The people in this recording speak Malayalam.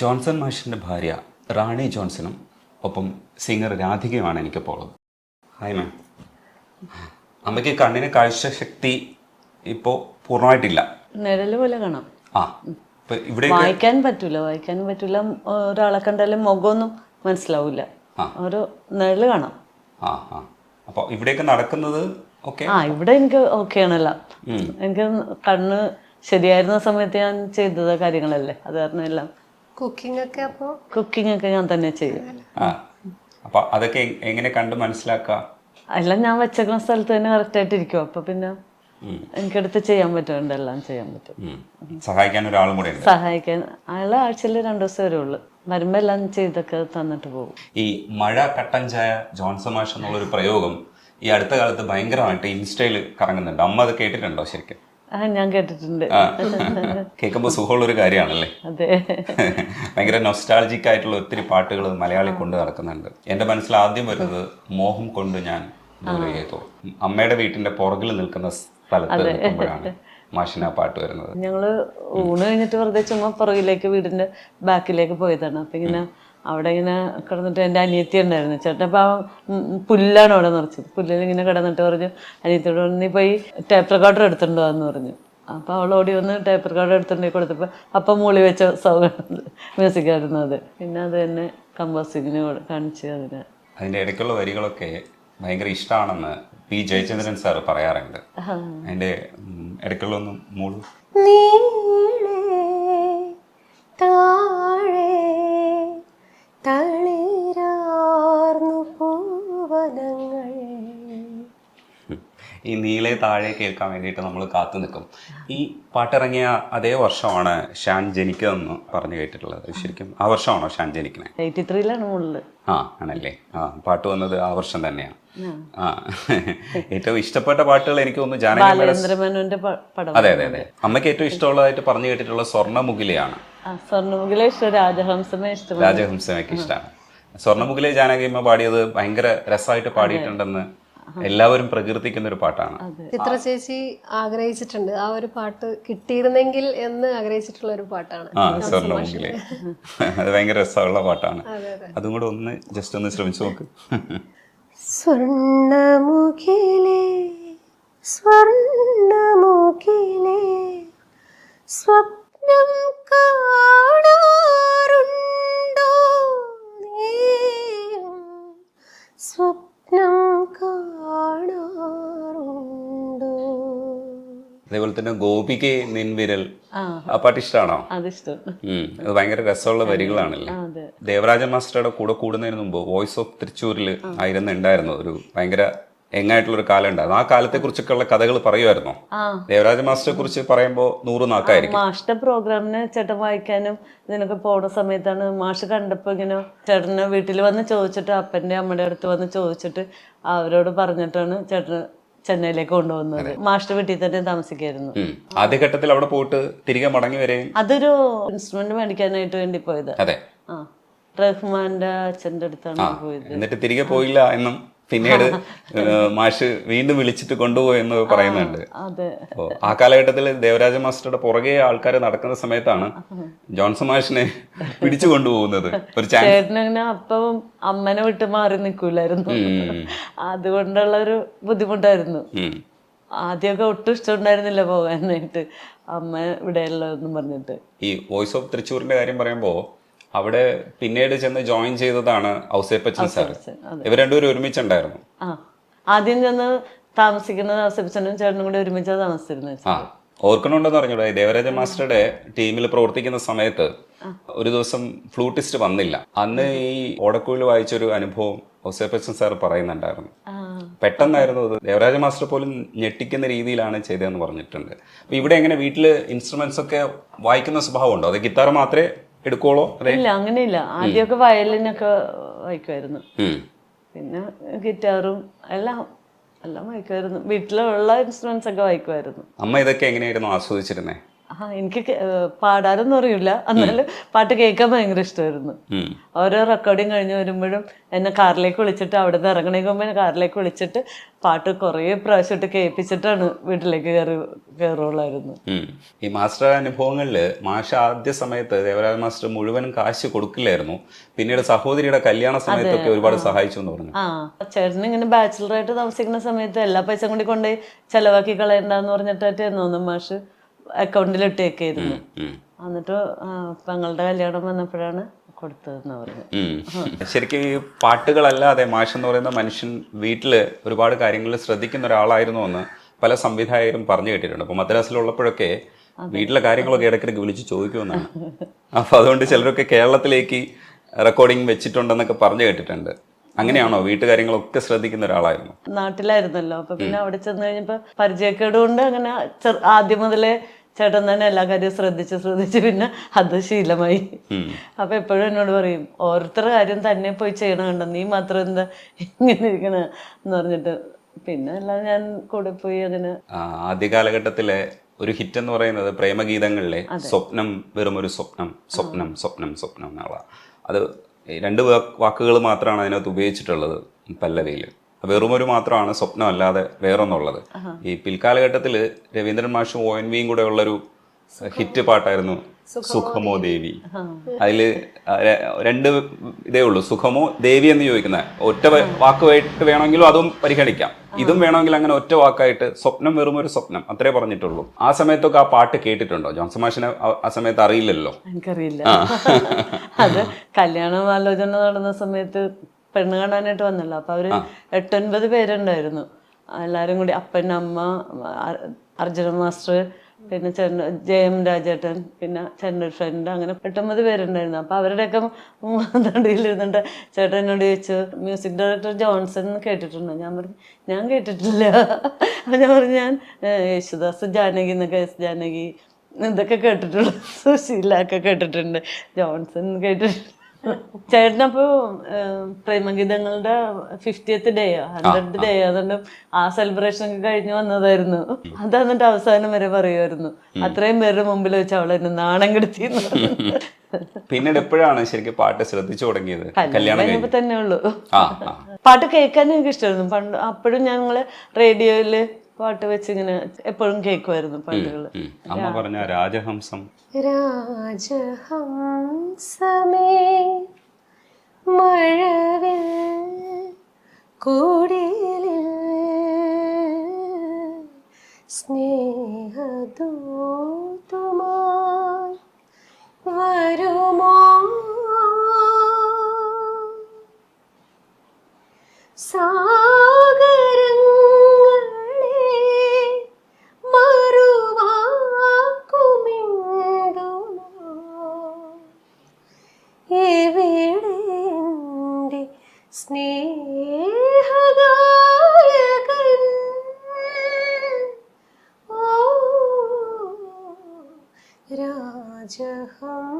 ജോൺസൺ മാഷിൻ്റെ ഭാര്യ റാണി ജോൺസണും ഒപ്പം സിംഗർ രാധികയുമാണ് എനിക്കിപ്പോൾ ഉള്ളത്. Hi ma'am. അമ്മയ്ക്ക് കണ്ണിന് കാഴ്ചശക്തി ഇപ്പോൾ പൂർണ്ണമായിട്ടില്ല. നിഴല് പോലെ കാണാം. ആ ഇപ്പം ഇവിടെ വായിക്കാൻ പറ്റൂല. ഒരാളെ കണ്ടാലും മുഖമൊന്നും മനസ്സിലാവില്ല. ഒരു നിഴല് കാണാം. ആ ആ അപ്പോൾ ഇവിടെയൊക്കെ നടക്കുന്നത് ഓക്കെ. ഇവിടെ എനിക്ക് ഓക്കെ ആണല്ലോ. എനിക്ക് കണ്ണ് ശരിയായിരുന്ന സമയത്ത് ഞാൻ ചെയ്തത് കാര്യങ്ങളല്ലേ, അത് കാരണം എല്ലാം. കുക്കിംഗ് ഒക്കെ ഞാൻ തന്നെ ചെയ്യും. അപ്പൊ അതൊക്കെ എങ്ങനെ കണ്ട് മനസ്സിലാക്കാം? എല്ലാം ഞാൻ വെച്ചേക്കുന്ന സ്ഥലത്ത് തന്നെ കറക്റ്റായിട്ട് ഇരിക്കും. അപ്പൊ പിന്നെ എനിക്കെടുത്ത് ചെയ്യാൻ പറ്റുന്നുണ്ട്, എല്ലാം ചെയ്യാൻ പറ്റും. സഹായിക്കാൻ ഒരാളും കൂടെ ഉണ്ട്. സഹായിക്കാൻ അയാൾ ആഴ്ചയിൽ 2 ദിവസം വരെ ഉള്ളു. വരുമ്പോ എല്ലാം ചെയ്തൊക്കെ തന്നിട്ട് പോകും. ഈ മഴ കട്ടൻ ചായ ജോൺസൺ മാഷ് എന്നുള്ളൊരു പ്രയോഗം ഈ അടുത്ത കാലത്ത് ഭയങ്കരമായിട്ട് ഇൻസ്റ്റയിൽ കറങ്ങുന്നുണ്ട്. അമ്മ അത് കേട്ടിട്ടുണ്ടോ ശരിക്കും? ഞാൻ കേട്ടിട്ടുണ്ട്. കേൾക്കുമ്പോൾ സുഖമുള്ളൊരു കാര്യമാണല്ലേ. അതെ. ഭയങ്കര നൊസ്റ്റാൾജിക് ആയിട്ടുള്ള ഒത്തിരി പാട്ടുകൾ മലയാളി കൊണ്ട് നടക്കുന്നുണ്ട്. എൻ്റെ മനസ്സിൽ ആദ്യം വരുന്നത് മോഹം കൊണ്ട് ഞാൻ ദൂരെയേതോ, അമ്മയുടെ വീട്ടിന്റെ പുറകിൽ നിൽക്കുന്ന സ്ഥലത്ത് നിൽക്കുമ്പോഴാണ് മാഷിന് ആ പാട്ട് വരുന്നത്. ഞങ്ങള് ഊണ് കഴിഞ്ഞിട്ട് വെറുതെ ചുമ്മാ പുറകിലേക്ക് വീടിന്റെ ബാക്കിലേക്ക് പോയതാണ്. അപ്പൊ ഇങ്ങനെ അവിടെ ഇങ്ങനെ കിടന്നിട്ട് എൻ്റെ അനിയത്തി ഉണ്ടായിരുന്നു. ചേട്ടൻ അപ്പം പുല്ലാണ് അവിടെ നിറച്ചത്. പുല്ലിൽ ഇങ്ങനെ കിടന്നിട്ട് പറഞ്ഞു, അനിയത്തിയോട് നീ പോയി ടേപ്പ് റെക്കോർഡർ എടുത്തിട്ടുണ്ടോ എന്ന് പറഞ്ഞു. അപ്പോൾ അവൾ ഓടി വന്ന് ടേപ്പ് റെക്കോർഡർ എടുത്തിട്ടുണ്ടെങ്കിൽ കൊടുത്തപ്പോൾ അപ്പം മൂളി വെച്ച മ്യൂസിക് ആയിരുന്നു അത്. പിന്നെ അത് തന്നെ കമ്പോസിങ്ങിന് കാണിച്ച് അതിൻ്റെ ഇടയ്ക്കുള്ള വരികളൊക്കെ ഭയങ്കര ഇഷ്ടമാണെന്ന് പി ജയചന്ദ്രൻ സാർ പറയാറുണ്ട്. അതിൻ്റെ ഇടയ്ക്കുള്ള ഒന്ന് മൂളു. ഈ നീളെ താഴെ കേൾക്കാൻ വേണ്ടിയിട്ട് നമ്മൾ കാത്തു നിൽക്കും. ഈ പാട്ടിറങ്ങിയ അതേ വർഷമാണ് ഷാൻ ജനിക്കുന്നതെന്ന് പറഞ്ഞു കേട്ടിട്ടുള്ളത്. ശരിക്കും ആ വർഷമാണോ ഷാൻ ജനിക്കുന്നത്? 83-ലാണ് മുകളിൽ. ആണല്ലേ. പാട്ട് വന്നത് ആ വർഷം തന്നെയാണ്. ഏറ്റവും ഇഷ്ടപ്പെട്ട പാട്ടുകൾ എനിക്ക് തോന്നുന്നു ബാലചന്ദ്രമേനോന്റെ പടം. അതെ അതെ അതെ. അമ്മയ്ക്ക് ഏറ്റവും ഇഷ്ടമുള്ളതായിട്ട് പറഞ്ഞു കേട്ടിട്ടുള്ള സ്വർണ്ണമുഖിലയാണ്. സ്വർണ്ണമുഖിലെ ഇഷ്ടം, രാജഹംസമേ ഇഷ്ടം. രാജഹംസമൊക്കെ ഇഷ്ടമാണ്. സ്വർണ്ണമുഖിലെ ജാനകിയമ്മ പാടിയത് ഭയങ്കര രസമായിട്ട് പാടിയിട്ടുണ്ടെന്ന് എല്ലാവരും പ്രകീർത്തിക്കുന്ന ഒരു പാട്ടാണ്. ചിത്ര ചേച്ചി ആഗ്രഹിച്ചിട്ടുണ്ട് ആ ഒരു പാട്ട് കിട്ടിയിരുന്നെങ്കിൽ എന്ന് ആഗ്രഹിച്ചിട്ടുള്ള ഒരു പാട്ടാണ് സ്വർണ്ണമുഖിലെ. അത് ഭയങ്കര രസമുള്ള പാട്ടാണ്. അതും കൂടെ ഒന്ന് ജസ്റ്റ് ഒന്ന് ശ്രമിച്ചു നോക്ക്. സ്വർണ്ണമുഖിലേ സ്വർണ്ണമുഖിലേ സ്വപ്നം കാണാറുണ്ടോ നീയും സ്വപ്നം കാണാറുണ്ടോ. അതേപോലെ തന്നെ ഗോപിക്ക് നിൻവിരൽ, ആ പാട്ട് ഇഷ്ടമാണോ? അത് ഭയങ്കര രസമുള്ള വരികളാണല്ലേ. ദേവരാജ മാസ്റ്ററുടെ കൂടെ കൂടുന്നതിന് മുമ്പ് വോയിസ് ഓഫ് തൃശ്ശൂരിൽ ഉണ്ടായിരുന്നു ഒരു ഭയങ്കര എങ്ങായിട്ടുള്ളൊരു കാലം ഉണ്ടായിരുന്നു. ആ കാലത്തെ കുറിച്ചൊക്കെയുള്ള കഥകൾ പറയുമായിരുന്നോ? ദേവരാജ മാസ്റ്ററെ കുറിച്ച് പറയുമ്പോൾ 100 നാക്കായിരിക്കും. മാഷിന്റെ പ്രോഗ്രാമിന് ചേട്ടൻ വായിക്കാനും ഇതിനൊക്കെ പോണ സമയത്താണ് മാഷ് കണ്ടപ്പോ ഇങ്ങനെ ചേട്ടന് വീട്ടിൽ വന്ന് ചോദിച്ചിട്ട്, അപ്പന്റെ അമ്മയുടെ അടുത്ത് വന്ന് ചോദിച്ചിട്ട് അവരോട് പറഞ്ഞിട്ടാണ് ചേട്ടന് ചെന്നൈയിലേക്ക് കൊണ്ടുപോകുന്നത്. മാഷിന്റെ വീട്ടിൽ തന്നെ താമസിക്കായിരുന്നു. ആദ്യഘട്ടത്തിൽ അവിടെ പോയിട്ട് തിരികെ മടങ്ങി വരെയും അതൊരു ഇൻസ്ട്രുമെന്റ് മേടിക്കാനായിട്ട് വേണ്ടി പോയത്. അതെ. റഹ്മാന്റെ അച്ഛന്റെ അടുത്താണ് പോയത്. എന്നിട്ട് തിരികെ പോയില്ല എന്നും പിന്നീട് മാഷ് വീണ്ടും വിളിച്ചിട്ട് കൊണ്ടുപോയി എന്ന് പറയുന്നുണ്ട്. ആ കാലഘട്ടത്തിൽ ദേവരാജ മാസ്റ്ററുടെ പുറകെ ആൾക്കാർ നടക്കുന്ന സമയത്താണ് ജോൺസൺ മാഷിനെ പിടിച്ചു കൊണ്ടുപോകുന്നത്. ഒരു ചേട്ടനങ്ങനെ അപ്പം അമ്മനെ വിട്ട് മാറി നിൽക്കൂലായിരുന്നു. അതുകൊണ്ടുള്ള ഒരു ബുദ്ധിമുട്ടായിരുന്നു. ആദ്യമൊക്കെ ഒട്ടും ഇഷ്ടമുണ്ടായിരുന്നില്ല പോകാനായിട്ട്, അമ്മ ഇവിടെയുള്ളതെന്നും പറഞ്ഞിട്ട്. ഈ വോയിസ് ഓഫ് തൃശ്ശൂരിന്റെ കാര്യം പറയുമ്പോൾ അവിടെ പിന്നീട് ചെന്ന് ജോയിൻ ചെയ്തതാണ് ഔസേപ്പച്ചൻ സാർ. ഇവർ രണ്ടുപേരും ഒരുമിച്ചുണ്ടായിരുന്നു. ആദ്യം ചെന്ന് താമസിക്കുന്നത് ഔസേപ്പച്ചനും ചേട്ടനും കൂടി ഒരുമിച്ചാണ് താമസിച്ചിരുന്നത്. ഓർക്കണുണ്ടെന്ന് പറഞ്ഞൂടെ, ദേവരാജ മാസ്റ്ററുടെ ടീമിൽ പ്രവർത്തിക്കുന്ന സമയത്ത് ഒരു ദിവസം ഫ്ലൂട്ടിസ്റ്റ് വന്നില്ല. അന്ന് ഈ ഓടക്കുഴൽ വായിച്ചൊരു അനുഭവം ഔസേപ്പച്ചൻ സാർ പറയുന്നുണ്ടായിരുന്നു. പെട്ടെന്നായിരുന്നു അത്. ദേവരാജ മാസ്റ്റർ പോലും ഞെട്ടിക്കുന്ന രീതിയിലാണ് ചെയ്തതെന്ന് പറഞ്ഞിട്ടുണ്ട്. അപ്പൊ ഇവിടെ എങ്ങനെ വീട്ടില് ഇൻസ്ട്രുമെന്റ്സ് ഒക്കെ വായിക്കുന്ന സ്വഭാവം ഉണ്ടോ? അത് ഗിത്താർ മാത്രമേ എടുക്കോളോ? ഇല്ല, അങ്ങനെയില്ല. ആദ്യമൊക്കെ വയലിനൊക്കെ വായിക്കുമായിരുന്നു. പിന്നെ ഗിറ്റാറും എല്ലാം വായിക്കുമായിരുന്നു. വീട്ടിലുള്ള ഇൻസ്ട്രുമെന്റ്സ് ഒക്കെ വായിക്കുമായിരുന്നു. അമ്മ ഇതൊക്കെ എങ്ങനെയായിരുന്നു ആസ്വദിച്ചിരുന്നേ? എനിക്ക് പാടാനൊന്നും അറിയില്ല, എന്നാലും പാട്ട് കേൾക്കാൻ ഭയങ്കര ഇഷ്ടമായിരുന്നു. ഓരോ റെക്കോർഡിങ് കഴിഞ്ഞ് വരുമ്പോഴും എന്നെ കാറിലേക്ക് വിളിച്ചിട്ട്, അവിടെ നിന്ന് ഇറങ്ങണേക്ക് മുമ്പ് എന്നെ കാറിലേക്ക് വിളിച്ചിട്ട് പാട്ട് കുറേ പ്രാവശ്യമായിട്ട് കേൾപ്പിച്ചിട്ടാണ് വീട്ടിലേക്ക് കയറുള്ളായിരുന്നു. ഈ മാസ്റ്റർ അനുഭവങ്ങളിൽ മാഷ് ആദ്യ സമയത്ത് ദേവരാജ മാസ്റ്റർ മുഴുവനും കാശ് കൊടുക്കില്ലായിരുന്നു, പിന്നീട് സഹോദരിയുടെ കല്യാണ സമയത്തൊക്കെ ഒരുപാട് സഹായിച്ചു എന്ന് പറഞ്ഞു. ചേട്ടൻ ഇങ്ങനെ ബാച്ചിലറായിട്ട് താമസിക്കുന്ന സമയത്ത് എല്ലാ പൈസ കൂടി കൊണ്ടുപോയി ചെലവാക്കി കളയണ്ടെന്ന് പറഞ്ഞിട്ടായിരുന്നു മാഷ് അക്കൗണ്ടിൽ ഇട്ടേക്കായിരുന്നു. എന്നിട്ട് പെങ്ങളുടെ കല്യാണം വന്നപ്പോഴാണ് കൊടുത്തതെന്ന് പറഞ്ഞു. ശരിക്കും ഈ പാട്ടുകളല്ലാതെ മാഷ് എന്ന് പറയുന്ന മനുഷ്യൻ വീട്ടില് ഒരുപാട് കാര്യങ്ങളിൽ ശ്രദ്ധിക്കുന്ന ഒരാളായിരുന്നു എന്ന് പല സംവിധായകരും പറഞ്ഞു കേട്ടിട്ടുണ്ട്. അപ്പൊ മദ്രാസിലുള്ളപ്പോഴൊക്കെ വീട്ടിലെ കാര്യങ്ങളൊക്കെ ഇടയ്ക്കിടയ്ക്ക് വിളിച്ച് ചോദിക്കുമെന്നാണ്. അപ്പൊ അതുകൊണ്ട് ചിലരൊക്കെ കേരളത്തിലേക്ക് റെക്കോർഡിങ് വെച്ചിട്ടുണ്ടെന്നൊക്കെ പറഞ്ഞു കേട്ടിട്ടുണ്ട്. അങ്ങനെയാണോ? വീട്ടുകാര്യങ്ങളൊക്കെ ശ്രദ്ധിക്കുന്ന ഒരാളായിരുന്നു? നാട്ടിലായിരുന്നല്ലോ, അപ്പൊ പിന്നെ അവിടെ ചെന്ന് കഴിഞ്ഞപ്പോ പരിചയക്കേട് കൊണ്ട് അങ്ങനെ ആദ്യം മുതലേ ചേട്ടൻ തന്നെ എല്ലാ കാര്യവും ശ്രദ്ധിച്ച് പിന്നെ അത് ശീലമായി. അപ്പൊ എപ്പോഴും എന്നോട് പറയും, ഓരോരുത്തരുടെ കാര്യം തന്നെ പോയി ചെയ്യണം, കണ്ടോ നീ മാത്രം എന്താ ഇങ്ങനെ ഇരിക്കണ എന്ന് പറഞ്ഞിട്ട്. പിന്നെ അല്ലാതെ ഞാൻ കൂടെ പോയി അങ്ങനെ. ആദ്യ കാലഘട്ടത്തിലെ ഒരു ഹിറ്റ് എന്ന് പറയുന്നത് പ്രേമഗീതങ്ങളിലെ സ്വപ്നം വെറും ഒരു സ്വപ്നം, സ്വപ്നം സ്വപ്നം സ്വപ്നം എന്നുള്ള, അത് 2 വാക്കുകൾ മാത്രമാണ് അതിനകത്ത് ഉപയോഗിച്ചിട്ടുള്ളത് പല്ലവിയിൽ. വെറുമൊരു മാത്രമാണ് സ്വപ്നം, അല്ലാതെ വേറൊന്നുള്ളത്. ഈ പിൽക്കാലഘട്ടത്തിൽ രവീന്ദ്രൻ മാഷും ONV കൂടെ ഉള്ളൊരു ഹിറ്റ് പാട്ടായിരുന്നു സുഖമോ ദേവി. അതില് 2 ഇതേ ഉള്ളൂ, സുഖമോ ദേവി എന്ന് ചോദിക്കുന്ന ഒറ്റ വാക്കുമായിട്ട് വേണമെങ്കിലും അതും പരിഗണിക്കാം, ഇതും വേണമെങ്കിൽ അങ്ങനെ ഒറ്റ വാക്കായിട്ട് സ്വപ്നം വെറും ഒരു സ്വപ്നം അത്രേ പറഞ്ഞിട്ടുള്ളൂ. ആ സമയത്തൊക്കെ ആ പാട്ട് കേട്ടിട്ടുണ്ടോ? ജോൺസൺ മാഷിനെ ആ സമയത്ത് അറിയില്ലല്ലോ. എനിക്കറിയില്ല. അത് കല്യാണം ആലോചന നടന്ന സമയത്ത് പെണ്ണ് കാണാനായിട്ട് വന്നല്ലോ, അപ്പൊ അവര് 8-9 പേരുണ്ടായിരുന്നു. എല്ലാരും കൂടി, അപ്പൻ, അമ്മ, അർജുന മാസ്റ്റർ, പിന്നെ JM രാജേട്ടൻ, പിന്നെ ചേട്ടൻ്റെ ഒരു ഫ്രണ്ട്, അങ്ങനെ 8-9 പേരുണ്ടായിരുന്നു. അപ്പൊ അവരുടെയൊക്കെ നടുവിലിരുന്നിട്ട് ചേട്ടൻ എന്നോട് ചോദിച്ചു, മ്യൂസിക് ഡയറക്ടർ ജോൺസൺ കേട്ടിട്ടുണ്ടോ? ഞാൻ പറഞ്ഞു ഞാൻ കേട്ടിട്ടില്ല. അപ്പൊ ഞാൻ പറഞ്ഞു ഞാൻ യേശുദാസ്, ജാനകി എന്നൊക്കെ, ജാനകി ഇതൊക്കെ കേട്ടിട്ടുള്ളൂ, സുശീല ഒക്കെ കേട്ടിട്ടുണ്ട്, ജോൺസൺ കേട്ടിട്ടുണ്ട്. ചേട്ടനപ്പോ പ്രേമഗീതങ്ങളുടെ 50th ഡേ 100th ഡേ അതുകൊണ്ട് ആ സെലിബ്രേഷൻ ഒക്കെ കഴിഞ്ഞ് വന്നതായിരുന്നു. അത് എന്നിട്ട് അവസാനം വരെ പറയുമായിരുന്നു, അത്രയും പേരുടെ മുമ്പിൽ വെച്ച് അവളെ എന്നെ നാണം കെടുത്തി. പിന്നീട് എപ്പോഴാണ് ശരിക്കും പാട്ട് ശ്രദ്ധിച്ചു തുടങ്ങിയത്? കല്യാണം കഴിഞ്ഞപ്പോ തന്നെ ഉള്ളൂ. പാട്ട് കേൾക്കാൻ എനിക്ക് ഇഷ്ടമായിരുന്നു പണ്ട്. അപ്പോഴും ഞങ്ങള് റേഡിയോയില് പാട്ട് വെച്ച് ഇങ്ങനെ എപ്പോഴും കേൾക്കുമായിരുന്നു പാട്ടുകൾ. അമ്മ പറഞ്ഞ രാജഹംസം, രാജഹംസമേ മഴവിൽ കൂടിലിൽ സ്നേഹദൂതുമായി വരുമോ, സ്നേഹഗായകൻ ഓ രാജഹംസമേ.